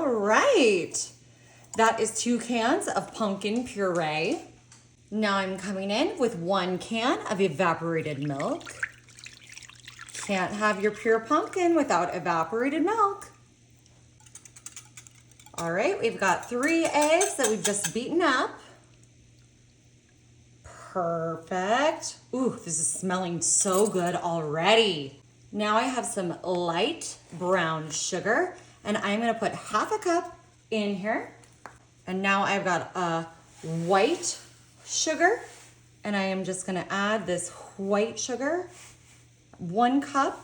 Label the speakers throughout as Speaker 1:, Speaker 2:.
Speaker 1: All right. That is 2 cans of pumpkin puree. Now I'm coming in with 1 can of evaporated milk. Can't have your pure pumpkin without evaporated milk. All right, we've got 3 eggs that we've just beaten up. Perfect. Ooh, this is smelling so good already. Now I have some light brown sugar, and I'm gonna put 1/2 cup in here. And now I've got a white sugar, and I am just gonna add this white sugar, 1 cup,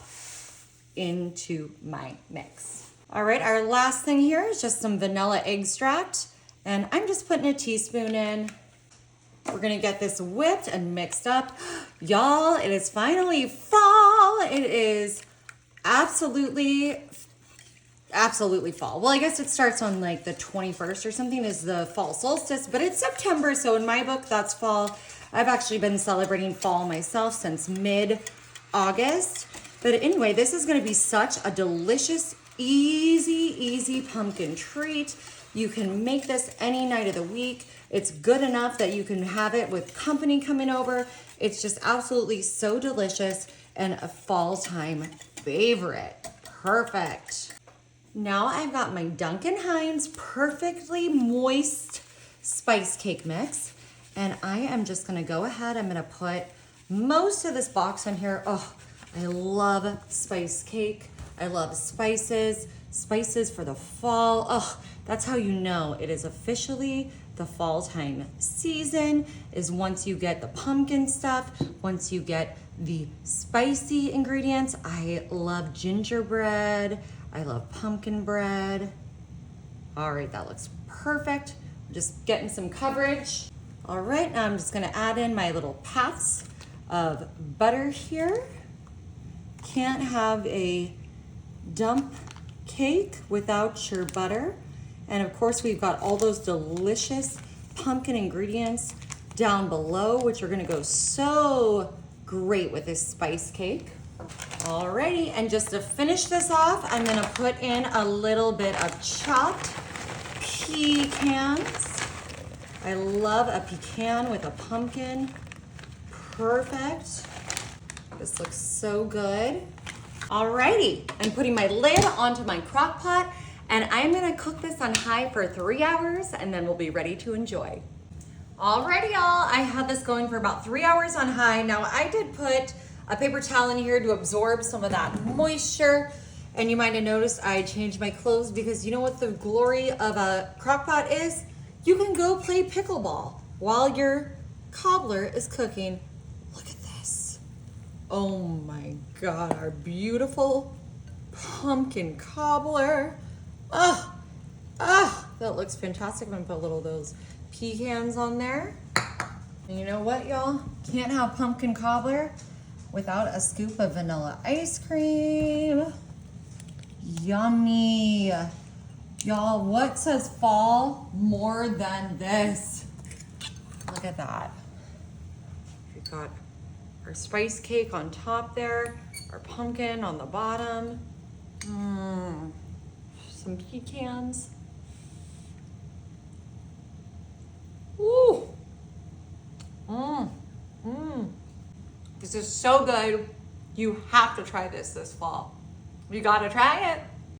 Speaker 1: into my mix. All right, our last thing here is just some vanilla extract, and I'm just putting a teaspoon in. We're gonna get this whipped and mixed up. Y'all, it is finally fall. It is absolutely fall. Well, I guess it starts on like the 21st or something is the fall solstice, but it's September, so in my book, that's fall. I've actually been celebrating fall myself since mid-August. But anyway, this is gonna be such a delicious, easy pumpkin treat. You can make this any night of the week. It's good enough that you can have it with company coming over. It's just absolutely so delicious and a fall time favorite. Perfect. Now I've got my Duncan Hines perfectly moist spice cake mix, and I am just gonna go ahead, I'm gonna put most of this box in here. Oh, I love spice cake. I love spices for the fall. Oh, that's how you know it is officially the fall time season, is once you get the pumpkin stuff, once you get the spicy ingredients. I love gingerbread. I love pumpkin bread. All right, that looks perfect. Just getting some coverage. All right, now I'm just gonna add in my little pats of butter here. Can't have a dump cake without your butter. And of course, we've got all those delicious pumpkin ingredients down below, which are gonna go so great with this spice cake. Alrighty, and just to finish this off, I'm gonna put in a little bit of chopped pecans. I love a pecan with a pumpkin. Perfect. This looks so good. Alrighty, I'm putting my lid onto my crock pot, and I'm gonna cook this on high for 3 hours, and then we'll be ready to enjoy. Alrighty, y'all, I had this going for about 3 hours on high. Now I did put a paper towel in here to absorb some of that moisture, and you might have noticed I changed my clothes because you know what the glory of a crock pot is? You can go play pickleball while your cobbler is cooking. Look at this. Oh my God, our beautiful pumpkin cobbler. That looks fantastic. I'm gonna put a little of those pecans on there. And you know what, y'all? Can't have pumpkin cobbler without a scoop of vanilla ice cream. Yummy. Y'all, what says fall more than this? Look at that. We've got our spice cake on top there, our pumpkin on the bottom. Some pecans. Ooh. This is so good. You have to try this fall. You gotta try it.